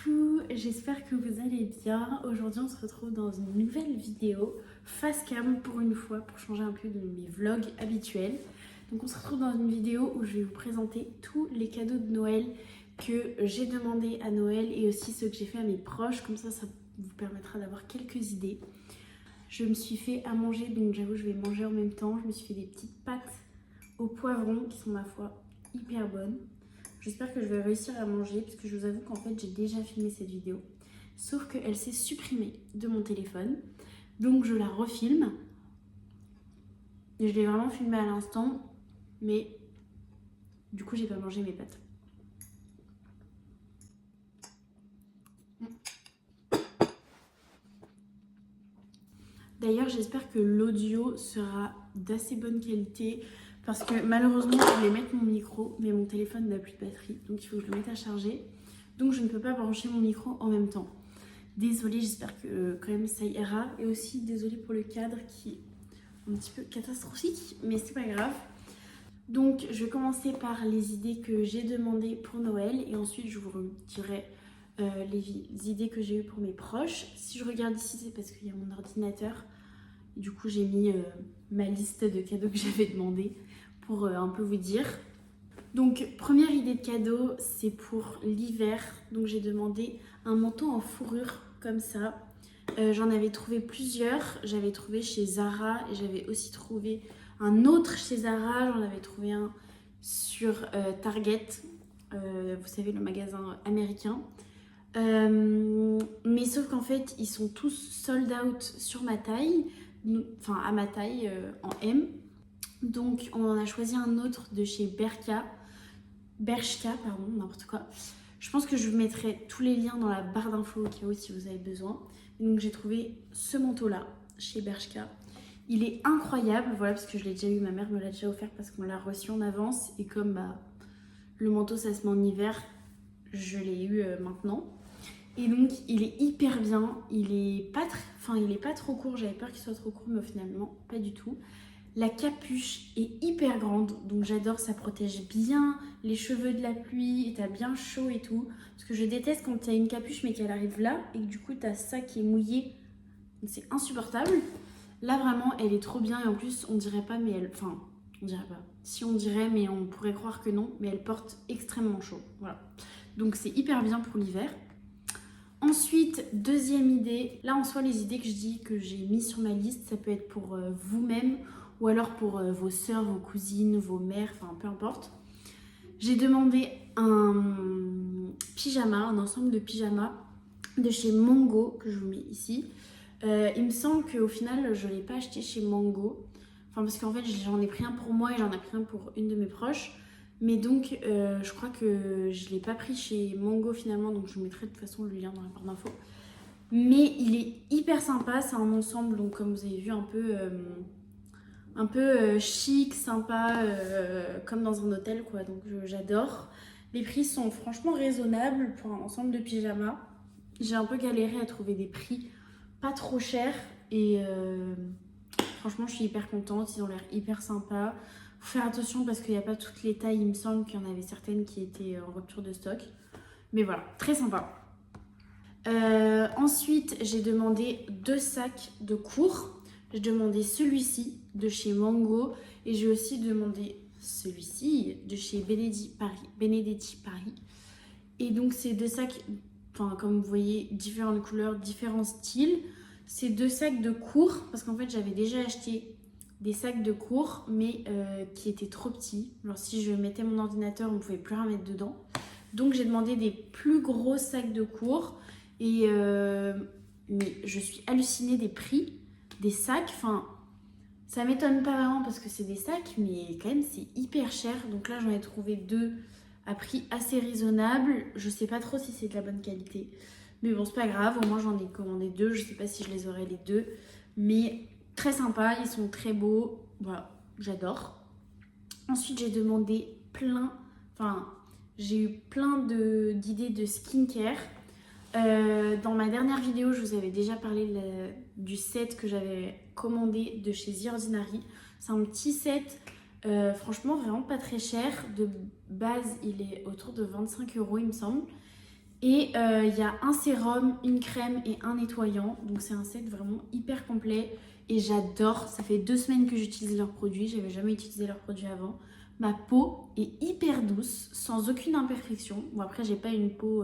Coucou, j'espère que vous allez bien. Aujourd'hui on se retrouve dans une nouvelle vidéo face cam pour une fois, pour changer un peu de mes vlogs habituels. Donc on se retrouve dans une vidéo où je vais vous présenter tous les cadeaux de Noël que j'ai demandé à Noël et aussi ceux que j'ai fait à mes proches, comme ça vous permettra d'avoir quelques idées. Je me suis fait à manger, donc j'avoue je vais manger en même temps. Je me suis fait des petites pâtes au poivron qui sont ma foi hyper bonnes. J'espère que je vais réussir à manger parce que je vous avoue qu'en fait j'ai déjà filmé cette vidéo. Sauf qu'elle s'est supprimée de mon téléphone. Donc je la refilme. Et je l'ai vraiment filmée à l'instant. Mais du coup j'ai pas mangé mes pâtes. D'ailleurs j'espère que l'audio sera d'assez bonne qualité. Parce que malheureusement je voulais mettre mon micro, mais mon téléphone n'a plus de batterie, donc il faut que je le mette à charger. Donc je ne peux pas brancher mon micro en même temps. Désolée, j'espère que quand même ça ira. Et aussi désolée pour le cadre qui est un petit peu catastrophique, mais c'est pas grave. Donc je vais commencer par les idées que j'ai demandées pour Noël et ensuite je vous dirai les idées que j'ai eues pour mes proches. Si je regarde ici, c'est parce qu'il y a mon ordinateur. Du coup j'ai mis ma liste de cadeaux que j'avais demandé pour un peu vous dire. Donc première idée de cadeau, c'est pour l'hiver. Donc j'ai demandé un manteau en fourrure comme ça. J'en avais trouvé plusieurs. J'avais trouvé chez Zara et j'avais aussi trouvé un autre chez Zara. J'en avais trouvé un sur Target, vous savez le magasin américain. Mais sauf qu'en fait ils sont tous sold out sur ma taille, enfin à ma taille en M. Donc on en a choisi un autre de chez Bershka, pardon, n'importe quoi. Je pense que je vous mettrai tous les liens dans la barre d'infos au cas où si vous avez besoin. Et donc j'ai trouvé ce manteau là chez Bershka. Il est incroyable, voilà, parce que je l'ai déjà eu, ma mère me l'a déjà offert parce qu'on l'a reçu en avance. Et comme le manteau ça se met en hiver, je l'ai eu maintenant. Et donc il est hyper bien, il est pas trop court, j'avais peur qu'il soit trop court mais finalement pas du tout. La capuche est hyper grande, donc j'adore, ça protège bien les cheveux de la pluie et t'as bien chaud et tout. Parce que je déteste quand t'as une capuche mais qu'elle arrive là et que du coup t'as ça qui est mouillé, c'est insupportable. Là vraiment elle est trop bien et en plus on dirait pas mais on dirait pas. Si on dirait mais on pourrait croire que non, mais elle porte extrêmement chaud, voilà. Donc c'est hyper bien pour l'hiver. Ensuite, deuxième idée, là en soi les idées que je dis que j'ai mis sur ma liste, ça peut être pour vous-même ou alors pour vos soeurs, vos cousines, vos mères, enfin peu importe. J'ai demandé un pyjama, un ensemble de pyjamas de chez Mango que je vous mets ici. Il me semble qu'au final je ne l'ai pas acheté chez Mango, enfin parce qu'en fait j'en ai pris un pour moi et j'en ai pris un pour une de mes proches. Mais donc je crois que je ne l'ai pas pris chez Mango finalement, donc je vous mettrai de toute façon le lien dans la barre d'infos. Mais il est hyper sympa, c'est un ensemble donc comme vous avez vu un peu chic, sympa, comme dans un hôtel quoi, donc j'adore. Les prix sont franchement raisonnables pour un ensemble de pyjamas. J'ai un peu galéré à trouver des prix pas trop chers et franchement je suis hyper contente, ils ont l'air hyper sympas. Faut faire attention parce qu'il n'y a pas toutes les tailles, il me semble qu'il y en avait certaines qui étaient en rupture de stock. Mais voilà, très sympa. Ensuite, j'ai demandé 2 sacs de cours. J'ai demandé celui-ci de chez Mango et j'ai aussi demandé celui-ci de chez Benedetti Paris. Et donc ces 2 sacs, enfin comme vous voyez, différentes couleurs, différents styles. Ces 2 sacs de cours, parce qu'en fait j'avais déjà acheté des sacs de cours mais qui étaient trop petits. Genre si je mettais mon ordinateur on ne pouvait plus rien mettre dedans. Donc j'ai demandé des plus gros sacs de cours et mais je suis hallucinée des prix des sacs. Enfin ça m'étonne pas vraiment parce que c'est des sacs mais quand même c'est hyper cher. Donc là j'en ai trouvé 2 à prix assez raisonnable. Je sais pas trop si c'est de la bonne qualité mais bon c'est pas grave, au moins j'en ai commandé 2. Je sais pas si je les aurai les 2 mais très sympa, ils sont très beaux, voilà, j'adore. Ensuite, j'ai demandé j'ai eu plein d'idées de skincare. Dans ma dernière vidéo, je vous avais déjà parlé du set que j'avais commandé de chez The Ordinary. C'est un petit set, franchement, vraiment pas très cher. De base, il est autour de 25 € il me semble. Et il y a un sérum, une crème et un nettoyant. Donc c'est un set vraiment hyper complet. Et j'adore. Ça fait 2 semaines que j'utilise leurs produits. J'avais jamais utilisé leurs produits avant. Ma peau est hyper douce, sans aucune imperfection. Bon après j'ai pas une peau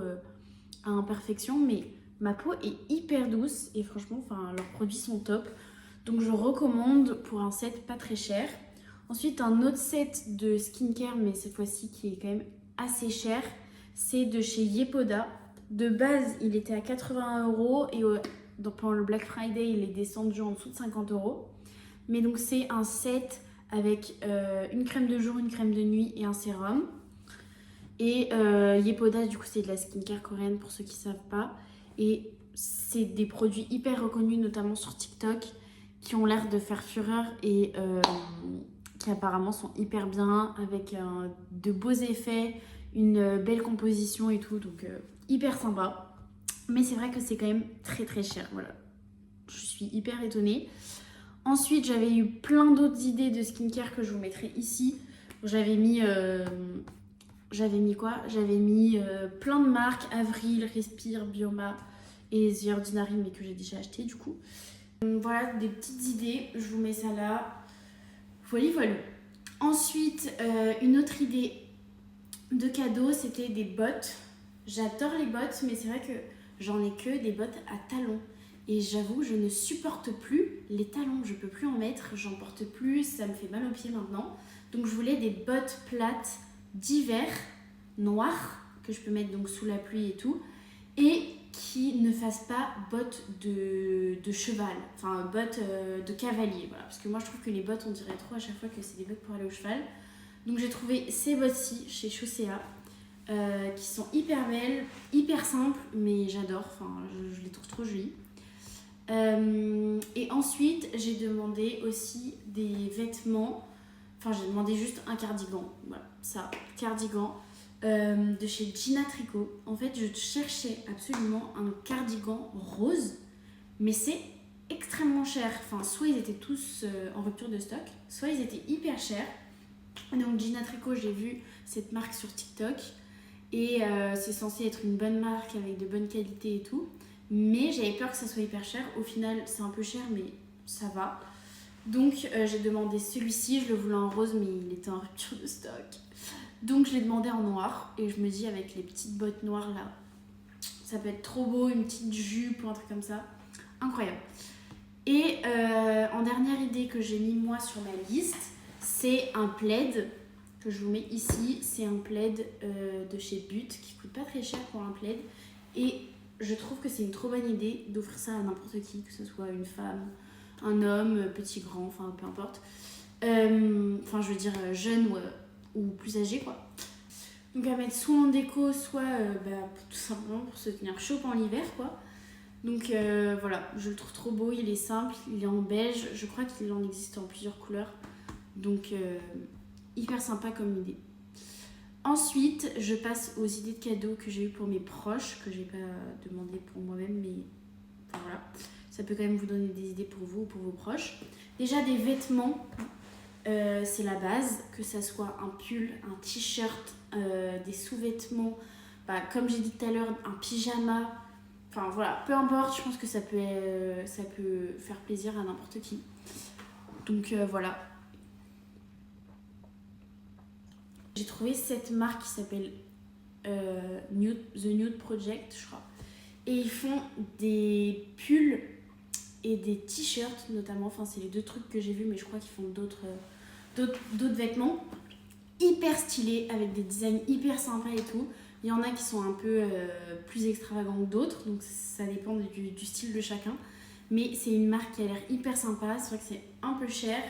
à imperfection, mais ma peau est hyper douce. Et franchement, enfin, leurs produits sont top. Donc je recommande pour un set pas très cher. Ensuite un autre set de skincare, mais cette fois-ci qui est quand même assez cher. C'est de chez Yepoda. De base, il était à 81 € et pendant le Black Friday, il est descendu en dessous de 50 €. Mais donc, c'est un set avec une crème de jour, une crème de nuit et un sérum. Et Yepoda, du coup, c'est de la skincare coréenne pour ceux qui ne savent pas. Et c'est des produits hyper reconnus, notamment sur TikTok, qui ont l'air de faire fureur et qui apparemment sont hyper bien, avec de beaux effets, une belle composition et tout, donc hyper sympa. Mais c'est vrai que c'est quand même très très cher, voilà. Je suis hyper étonnée. Ensuite, j'avais eu plein d'autres idées de skincare que je vous mettrai ici. J'avais mis quoi? J'avais mis plein de marques, Avril, Respire, Bioma et The Ordinary, mais que j'ai déjà acheté du coup. Donc, voilà, des petites idées, je vous mets ça là. Voilà. Ensuite, une autre idée de cadeau, c'était des bottes. J'adore les bottes, mais c'est vrai que j'en ai que des bottes à talons. Et j'avoue, je ne supporte plus les talons. Je peux plus en mettre, j'en porte plus, ça me fait mal aux pieds maintenant. Donc je voulais des bottes plates d'hiver, noires, que je peux mettre donc sous la pluie et tout. Et qui ne fassent pas bottes de cheval, enfin bottes de cavalier. Voilà. Parce que moi je trouve que les bottes, on dirait trop à chaque fois que c'est des bottes pour aller au cheval. Donc j'ai trouvé ces bottes-ci chez Chaussea. Qui sont hyper belles, hyper simples, mais j'adore, enfin, je les trouve trop jolies. Et ensuite, j'ai demandé aussi des vêtements, enfin j'ai demandé juste un cardigan, voilà, ça, cardigan, de chez Gina Tricot. En fait, je cherchais absolument un cardigan rose, mais c'est extrêmement cher. Enfin, soit ils étaient tous en rupture de stock, soit ils étaient hyper chers. Donc Gina Tricot, j'ai vu cette marque sur TikTok. Et c'est censé être une bonne marque avec de bonnes qualités et tout. Mais j'avais peur que ça soit hyper cher. Au final, c'est un peu cher, mais ça va. Donc j'ai demandé celui-ci. Je le voulais en rose, mais il était en rupture de stock. Donc je l'ai demandé en noir. Et je me dis, avec les petites bottes noires là, ça peut être trop beau. Une petite jupe ou un truc comme ça. Incroyable. Et en dernière idée que j'ai mis moi sur ma liste, c'est un plaid que je vous mets ici. C'est un plaid de chez But qui coûte pas très cher pour un plaid. Et je trouve que c'est une trop bonne idée d'offrir ça à n'importe qui, que ce soit une femme, un homme, petit, grand, enfin peu importe. Enfin, je veux dire jeune ou plus âgé, quoi. Donc à mettre soit en déco, soit tout simplement pour se tenir chaud pendant l'hiver, quoi. Donc voilà, je le trouve trop beau, il est simple, il est en beige. Je crois qu'il en existe en plusieurs couleurs. Donc hyper sympa comme idée. Ensuite, je passe aux idées de cadeaux que j'ai eu pour mes proches, que j'ai pas demandé pour moi-même, mais enfin, voilà. Ça peut quand même vous donner des idées pour vous ou pour vos proches. Déjà des vêtements, c'est la base, que ça soit un pull, un t-shirt, des sous-vêtements, comme j'ai dit tout à l'heure, un pyjama. Enfin voilà, peu importe, je pense que ça peut faire plaisir à n'importe qui. Donc voilà. J'ai trouvé cette marque qui s'appelle The Nude Project, je crois. Et ils font des pulls et des t-shirts notamment. Enfin, c'est les deux trucs que j'ai vus, mais je crois qu'ils font d'autres vêtements hyper stylés, avec des designs hyper sympas et tout. Il y en a qui sont un peu plus extravagants que d'autres, donc ça dépend du style de chacun. Mais c'est une marque qui a l'air hyper sympa. C'est vrai que c'est un peu cher,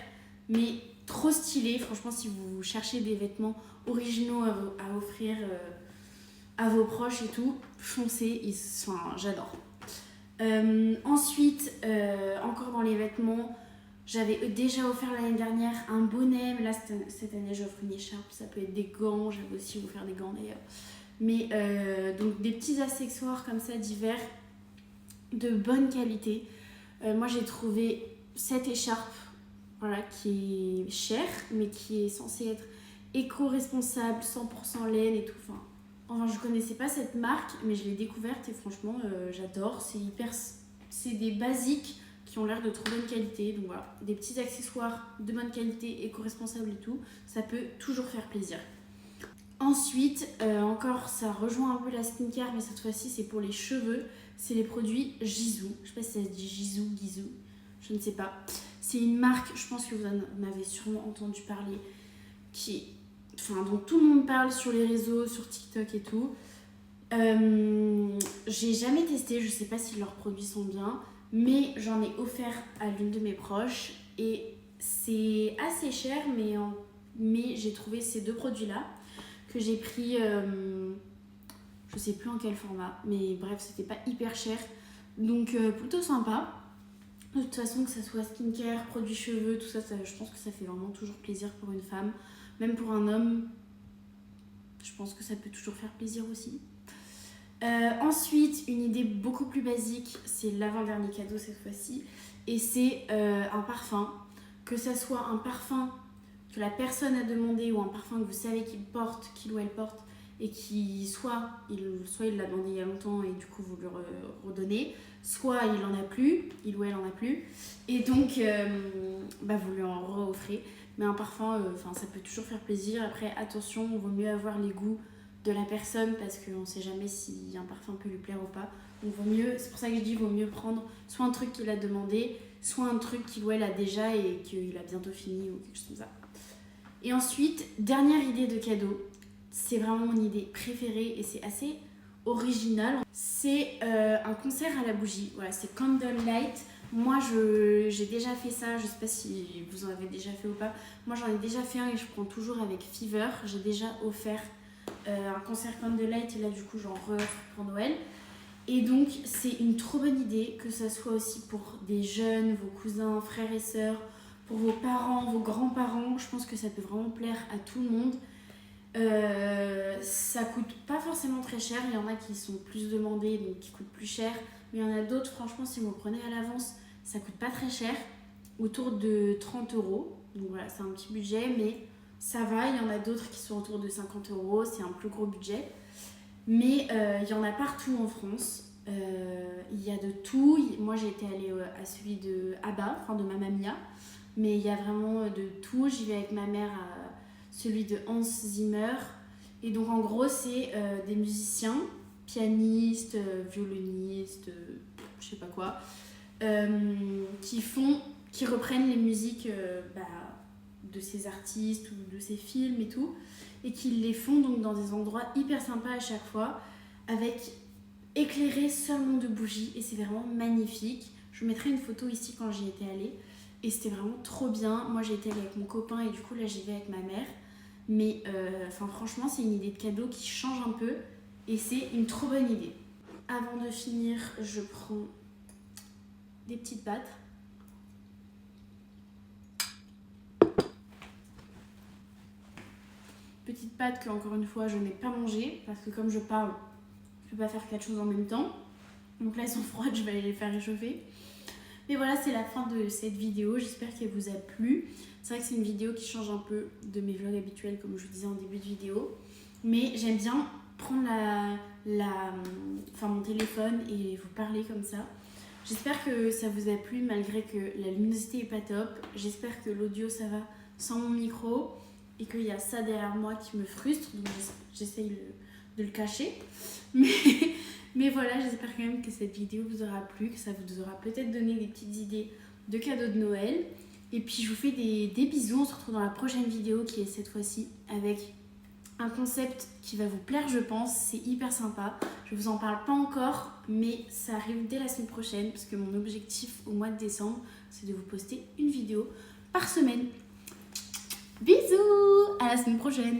mais trop stylé. Franchement, si vous cherchez des vêtements originaux à offrir à vos proches et tout, foncez, j'adore. Ensuite, encore dans les vêtements, j'avais déjà offert l'année dernière un bonnet, mais là cette année j'offre une écharpe, ça peut être des gants, j'avais aussi offert des gants d'ailleurs. Mais donc des petits accessoires comme ça d'hiver de bonne qualité. Moi j'ai trouvé cette écharpe, voilà, qui est chère mais qui est censée être éco-responsable, 100% laine et tout. Enfin, Enfin, je connaissais pas cette marque, mais je l'ai découverte et franchement, j'adore. C'est des basiques qui ont l'air de trop bonne qualité. Donc voilà, des petits accessoires de bonne qualité, éco-responsables et tout, ça peut toujours faire plaisir. Ensuite, encore, ça rejoint un peu la skincare, mais cette fois-ci, c'est pour les cheveux. C'est les produits Gisou. Je sais pas si ça se dit Gisou, Guizou, je ne sais pas. C'est une marque, je pense que vous en avez sûrement entendu parler, dont tout le monde parle sur les réseaux, sur TikTok et tout. J'ai jamais testé, je sais pas si leurs produits sont bien, mais j'en ai offert à l'une de mes proches et c'est assez cher, mais j'ai trouvé ces deux produits-là que j'ai pris, je sais plus en quel format, mais bref, c'était pas hyper cher, donc plutôt sympa. De toute façon, que ça soit skincare, produits cheveux, tout ça, je pense que ça fait vraiment toujours plaisir pour une femme. Même pour un homme, je pense que ça peut toujours faire plaisir aussi. Ensuite, une idée beaucoup plus basique, c'est l'avant-dernier cadeau cette fois-ci. Et c'est un parfum. Que ça soit un parfum que la personne a demandé ou un parfum que vous savez qu'il ou elle porte et qui soit il l'a demandé il y a longtemps et du coup vous le redonnez, soit il ou elle en a plus et donc vous lui en re-offrez. Mais un parfum, ça peut toujours faire plaisir. Après, attention, il vaut mieux avoir les goûts de la personne parce qu'on ne sait jamais si un parfum peut lui plaire ou pas. Donc c'est pour ça que je dis, il vaut mieux prendre soit un truc qu'il a demandé, soit un truc qu'il ou elle a déjà et qu'il a bientôt fini ou quelque chose comme ça. Et ensuite, dernière idée de cadeau, c'est vraiment mon idée préférée et c'est assez original. C'est un concert à la bougie. Voilà, c'est Candlelight. Moi, j'ai déjà fait ça. Je sais pas si vous en avez déjà fait ou pas. Moi, j'en ai déjà fait un et je prends toujours avec Fever. J'ai déjà offert un concert Candlelight et là, du coup, j'en re-offre pour Noël. Et donc, c'est une trop bonne idée que ça soit aussi pour des jeunes, vos cousins, frères et sœurs, pour vos parents, vos grands-parents. Je pense que ça peut vraiment plaire à tout le monde. Ça coûte pas forcément très cher, il y en a qui sont plus demandés donc qui coûtent plus cher, mais il y en a d'autres, franchement, si vous prenez à l'avance, ça coûte pas très cher, autour de 30 euros. Donc voilà, c'est un petit budget, mais ça va. Il y en a d'autres qui sont autour de 50 euros, c'est un plus gros budget, mais il y en a partout en France. Il y a de tout. Moi, j'ai été allée à celui de Abba, enfin de Mamma Mia, mais il y a vraiment de tout. J'y vais avec ma mère à celui de Hans Zimmer. Et donc en gros, c'est des musiciens, pianistes, violonistes, je sais pas quoi, qui reprennent les musiques de ces artistes ou de ces films et tout, et qui les font donc dans des endroits hyper sympas à chaque fois, avec éclairé seulement de bougies, et c'est vraiment magnifique. Je vous mettrai une photo ici quand j'y étais allée, et c'était vraiment trop bien. Moi, j'ai été allée avec mon copain, et du coup, là, j'y vais avec ma mère. Mais franchement, c'est une idée de cadeau qui change un peu, et c'est une trop bonne idée. Avant de finir, je prends des petites pâtes. Petites pâtes que, encore une fois, je n'ai pas mangées, parce que comme je parle, je peux pas faire 4 choses en même temps. Donc là, elles sont froides, je vais aller les faire réchauffer. Mais voilà, c'est la fin de cette vidéo. J'espère qu'elle vous a plu. C'est vrai que c'est une vidéo qui change un peu de mes vlogs habituels, comme je vous disais en début de vidéo. Mais j'aime bien prendre mon téléphone et vous parler comme ça. J'espère que ça vous a plu, malgré que la luminosité est pas top. J'espère que l'audio, ça va sans mon micro. Et qu'il y a ça derrière moi qui me frustre. Donc j'essaye de le cacher. Mais voilà, j'espère quand même que cette vidéo vous aura plu, que ça vous aura peut-être donné des petites idées de cadeaux de Noël. Et puis je vous fais des bisous, on se retrouve dans la prochaine vidéo qui est cette fois-ci avec un concept qui va vous plaire, je pense. C'est hyper sympa, je vous en parle pas encore, mais ça arrive dès la semaine prochaine parce que mon objectif au mois de décembre, c'est de vous poster une vidéo par semaine. Bisous, à la semaine prochaine.